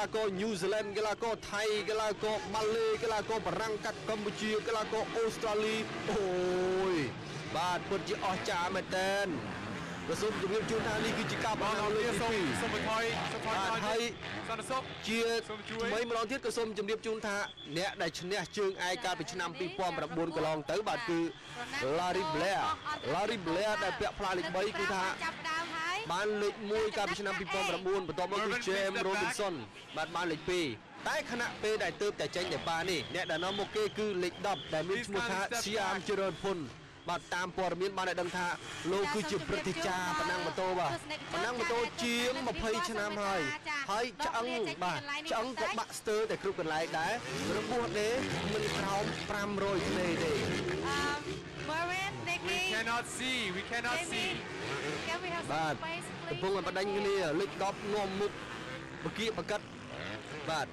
ឡាករញូហ្សេឡង់កីឡាករថៃកីឡាករម៉ាឡេកីឡាករបារាំងកាត់កម្ពុជាកីឡាករអូស្ត្រាលីអូយបាទពិតជាអស្ចារ្យមែនទែនក៏សូមជម្រាបជូនថានេះគឺជាការប្រណាំងលើកទី2សូមបន្ថយហើយសន្តិសុខជាថ្មីម្ដងទៀតក៏សូមជម្រាបជូនថាអ្នកដែលឈ្នះជើងឯកកាលពីឆ្នាំ2009កន្លងទៅបាទគឺ Larry Blair ដែលពាក់ផ្លាកលេខ3គឺថាបានលេខ1កាលពីឆ្នាំ2009បន្ទាប់មកគឺ James Robinson បាទបានលេខ2តែខណៈពេលដែលទើបតែចេញតែប៉ានេះអ្នកដែលនាំមកគេគឺលេខ10ដែលមានឈ្មោះថា Siam Cherun បាទតាមព័ត៌មានបានឲ្យដឹងថាលោកគឺជាព្រឹទ្ធាចារ្យប៉ណ្ណឹងម៉ូតូបាទប៉ណ្ណឹងម៉ូតូជាង20ឆ្នាំហើយឆ្អឹងបាទឆ្អឹងក៏បាក់ស្ទើរតែគ្រប់កន្លែងដែររបួសដេមិនក្រោម500ក្លេទេ We cannot seeបាទកំពុងតែបដិញគ្នាលេខ10នាំមុខបកៀកបកិតបាទ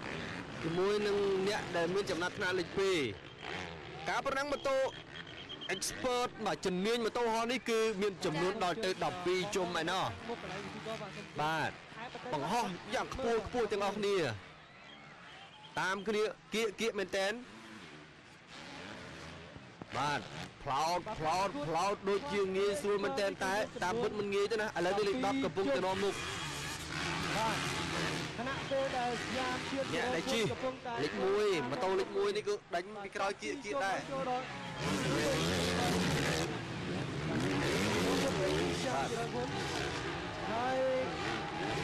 ជាមួយនឹងអ្នកដែលមានចំណាត់ថ្នាក់លេខ2ការប្រណាំងម៉ូតូexpert បាទជំនាញម៉ូតូហោះនេះគឺមានចំនួនដល់ទៅ12ជុំឯណោះបាទបង្ហោះយ៉ាងខ្ពស់ទាំងអស់គ្នាតាមគ្នាគៀកមែនតើបាទផ្លោតដូចជាងាយស្រួលមែនតើតែតាមពិតមិនងាយទេណាឥឡូវនេះលេខ10កំពុងទៅនាំមុខបាទខណៈពេលដែលយ៉ាមទៀតអ្នកដែលជិះលេខ1ម៉ូតូលេខ1នេះគឺដាច់ពីក្រោយគៀកដែរហើយ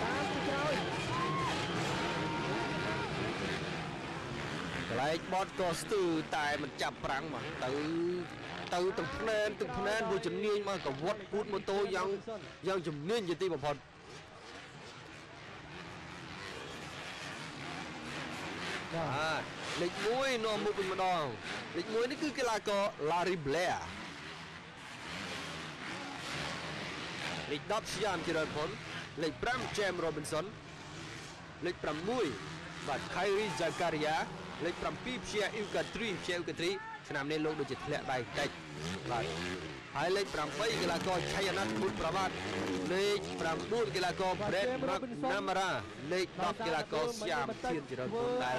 តាមពីក្រោយកន្លែងបតក៏ស្ទើរតែមិនចាប់ប្រាំងមកទៅទាំងភ្នែនព្រោះជំនាញមកកវត្តពូតម៉ូតូយ៉ាងជំនាញជាទីបំផុតបាទលេខ1នាំមុខវិញម្ដងលេខ1នេះគឺកីឡាករ Larry Blair លេខ10 Siam Cherun លេខ5 James Robinson លេខ6បាទ Kyrie Zakaria លេខ7 Pia Ukatri ឆ្នាំនេះលោកដូចជាធ្លាក់ដៃកាច់បាទហើយលេខ8កីឡាករ Chayanat Butravat លេខ9កីឡាករ Brett McNamara លេខ10កីឡាករ Siam Cherun ដែល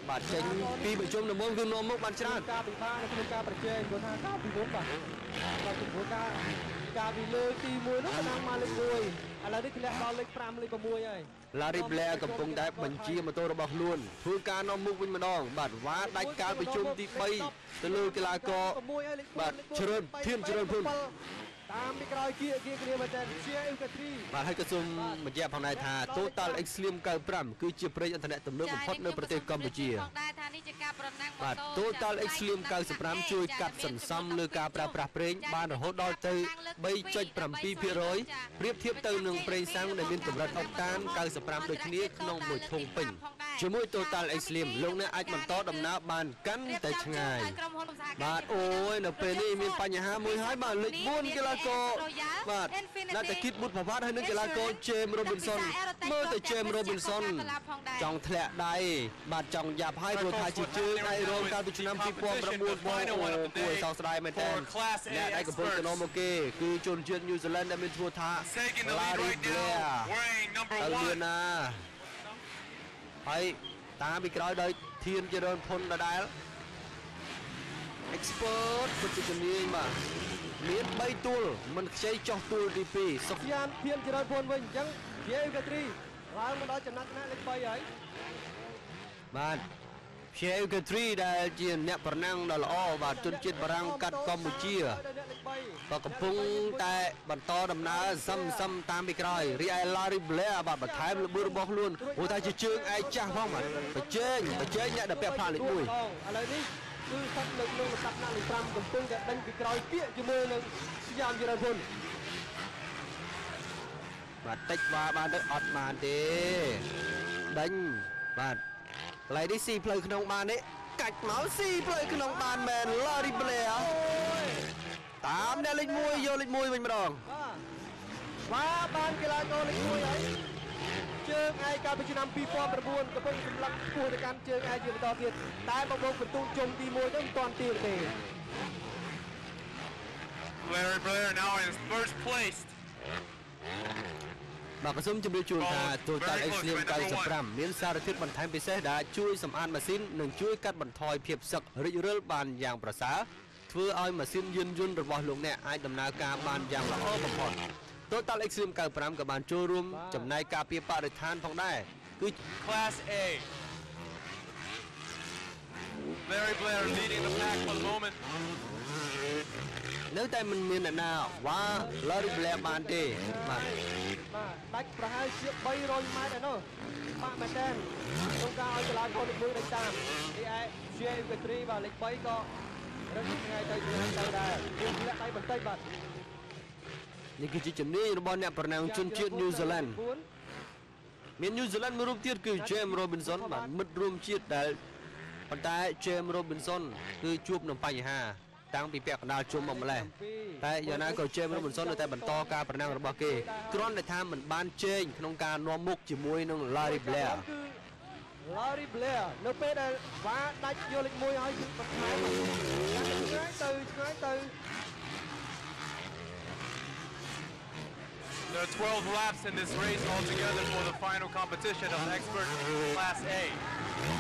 បាទចេញពីប្រជុំដំបូងគឺនាំមុខបានច្រើនការពិបាកនៅក្នុងការប្រជែងព្រោះថាការពីមុនបាទចំពោះការពីលើកទី1នោះកណ្ដាលមកលេខ1ឥឡូវនេះធ្លាក់ដល់លេខ5លេខ6ហើយ Larry Blair កំពុងតែបញ្ជាម៉ូតូរបស់ខ្លួនធ្វើការនាំមុខវិញម្ដងបាទវ៉ាដាច់កាលប្រជុំទី3ទៅលើកីឡាករបាទCherun តាមពីក្រោយគៀកគ្នាមែនតើជាអ៊ីវកាទ្រីបាទហើយក៏សូមបញ្ជាក់ផងដែរថា Total Extreme 95គឺជាប្រេងឥន្ធនៈទំនើបបំផុតនៅប្រទេសកម្ពុជាផងដែរថានេះជាការប្រណាំងម៉ូតូ បាទ Total Extreme 95ជួយកាត់សន្សំលើការប្រើប្រាស់ប្រេងបានរហូតដល់ទៅ 3.7% ប្រៀបធៀបទៅនឹងប្រេងសាំងដែលមានកម្រិតអុកតាន95ដូចគ្នាក្នុងមួយធុងពេញជាមួយ Total Extreme លោកអ្នកអាចបន្តដំណើរបានកាន់តែឆ្ងាយបាទអូយនៅពេលនេះមានបញ្ហាមួយហើយបាទលេខ4កីឡាករបាទណាត់តែគិតបុតប្រវត្តិហើយនឹងកីឡាករ James Robinson មើលទៅ James Robinson ចង់ធ្លាក់ដៃបាទចង់យ៉ាប់ហើយព្រោះថាជាជើងដៃរងកាលពីឆ្នាំ2009បងគួរឲ្យសោកស្ដាយមែនទែនអ្នកដែលកំពុងទៅនាំមកគេគឺជនជាតិ New Zealand ដែលមានឈ្មោះថា Larry Blair អលីណាហើយតាមពីក្រោយដោយធានជារនភុនដដែល expert ពិតជាជំនាញបាទមាន3ទួលមិនខ្ចីចោះទួលទី2សុខយានធានជារនភុនវិញអញ្ចឹងជាអ៊ីវកាទ្រីឡើងមកដល់ចំណាត់ថ្នាក់លេខ3ហើយបាទ Pia Ukatri ដែលជាអ្នកប្រណាំងដ៏ល្អបាទជនជាតិបារាំងកាត់កម្ពុជាក៏កំពុងតែបន្តដំណើរសឹមតាមពីក្រោយរីឯ Larry Blair បាទបន្ថែមល្បឿនរបស់ខ្លួនព្រោះតែជាជើងឯកចាស់ផងបាទប្រជែងអ្នកដែលពាក់ផ្លាកលេខ1ឥឡូវនេះគឺស្ថិតនៅក្នុងលំដាប់ថ្នាក់លេខ5កំពុងតែដេញពីក្រោយពាកជាមួយនឹងសយ៉ាមជារនភុនបាទតិចបានទៅអត់បានទេដេញបាទកន្លែងនេះស៊ីផ្លូវក្នុងបាននេះកាច់មកស៊ីផ្លូវក្នុងបានមែន Larry Blair តាមអ្នកលេខ1យកលេខ1វិញម្ដងបាទបានកីឡាករលេខ1ហើយជើងឯកកាលពីឆ្នាំ2009កំពុងសម្លឹងខ្ពស់ទៅកាន់ជើងឯកជាបន្តទៀតតែបបោកបន្ទុកជុំទី1ទៅមិនទាន់ទៀតទេ Larry Blair now in first place បាទក៏សូមជម្រាបជូនថា Total Extreme 95មានសារធាតុបន្ថែមពិសេសដែលជួយសម្អាតម៉ាស៊ីននិងជួយកាត់បន្ថយភាពសឹករិចរិលបានយ៉ាងប្រសើរធ្វើឲ្យម៉ាស៊ីនយានយន្តរបស់លោកអ្នកអាចដំណើរការបានយ៉ាងល្អបំផុត Total Extreme 95ក៏បានចូលរួមចំណែកការពារបរិស្ថានផងដែរគឺ Class A. Larry Blair leading the pack for the moment. នៅតែមិនមានអ្នកណាវ៉ា Larry Blair បានទេបាទ ដាច់ប្រហែលជា300ម៉ែត្រឯនោះបាក់មែនតើក្នុងការឲ្យកីឡាករលេខ1ដេញតាមនេះឯ JV3 បាទលេខ3ក៏រឹងថ្ងៃទៅថ្ងៃទៅដែរគឺលាក់ដៃបន្តិចបាទនេះគឺជាជំនាញរបស់អ្នកប្រណាំងជនជាតិ New Zealand មាន New Zealand មួយរូបទៀតគឺ James Robinson បាទមិត្តរួមជាតិដែលប៉ុន្តែ James Robinson គឺជួបនឹងបញ្ហាតាំងពីពាក់កណ្ដាលជុំមកម្លេះតែយ៉ាងណាក៏ James Robinson នៅតែបន្តការប្រណាំងរបស់គេគ្រាន់តែថាមិនបានជែងក្នុងការនាំមុខជាមួយនឹង Larry Blair Larry Blair នៅពេលដែលវ៉ាដាច់យកលេខ1ឲ្យគឺបន្ថែមឆ្ងាយទៅ There are 12 laps in this race altogether for the final competition of Expert Class A.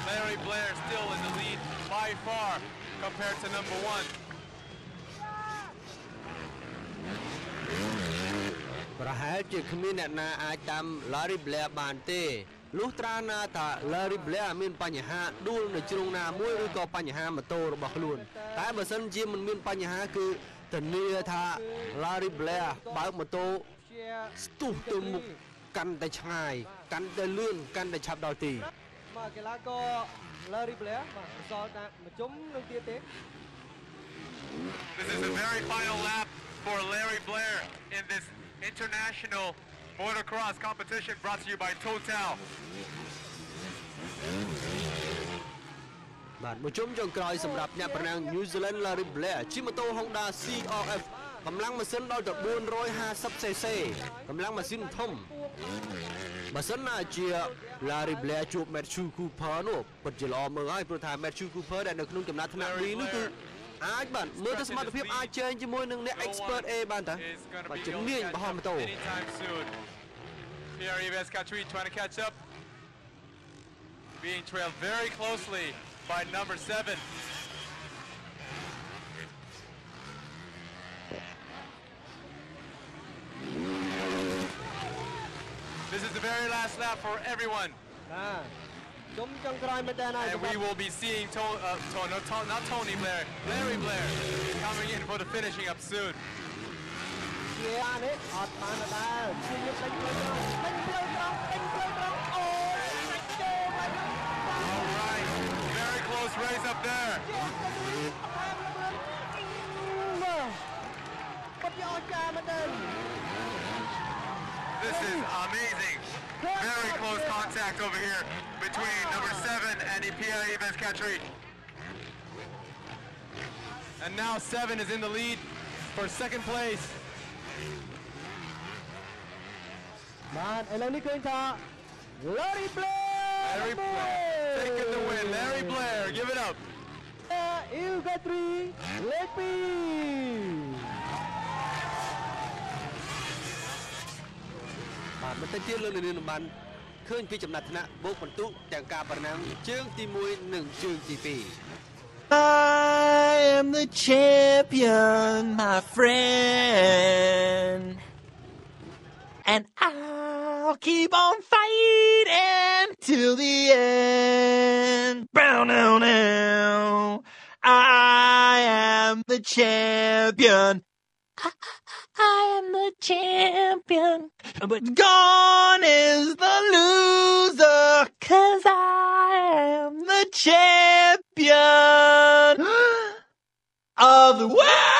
Larry Blair still in the lead by far compared to number 1. ប្រហែលជាគ្មានអ្នកណាអាចតាម Larry Blair បានទេលុះត្រាណាថា Larry Blair មានបញ្ហាដួលនៅជ្រុងណាមួយឬក៏បញ្ហាម៉ូតូរបស់ខ្លួនតែបើសិនជាមិនមានបញ្ហាគឺធានាថា Larry Blair បើកម៉ូតូស្ទុះទៅមុខកាន់តែឆ្ងាយកាន់តែលឿនកាន់តែឆាប់ដល់ទីបាទកីឡាករ Larry Blair បាទសល់តែមួយជុំនឹងទៀតទេ This is the very final lap for Larry Blair in this international motocross competition brought to you by Total. បាទមួយជុំចុងក្រោយសម្រាប់អ្នកប្រណាំង New Zealand Larry Blair ជិះម៉ូតូ Honda CRF កម្លាំងម៉ាស៊ីនដល់ទៅ 450cc កម្លាំងម៉ាស៊ីនធំបើសិនណាជា Larry Blair ជួប Matthew Cooper នោះពិតជាល្អមើលហើយព្រោះថា Matthew Cooper ដែលនៅក្នុងចំណាត់ថ្នាក់ B នោះគឺអាចបាទមើលទៅសមត្ថភាពអាចជែងជាមួយនឹងអ្នក Expert A បានតាបាទជំនាញបោះម៉ូតូ Pierre Yves Catry trying to catch up, being trailed very closely by number 7. This is the very last lap for everyone. And we will be seeing not Tony Blair, Larry Blair coming in for the finishing up soon. Alright, very close race up there. This is amazing. Very close contact over here between number 7 and Pierre Yves Catry. And now 7 is in the lead for second place. Man,ឥឡូវនេះឃើញថា Larry Blair taking the win. Larry Blair, give it up. Yves Catry លេខ 2បាទបន្តិចទៀតលោកនាងបានឃើញពីចំណាត់ថ្នាក់បូកបន្ទុកទាំងការប្រណាំងជើងទី1និងជើងទី2 I am the champion, my friend. And I'll keep on fighting till the end. Bow now, now. I am the champion. I am the champion. But gone is the loser. 'Cause I am the champion of the world.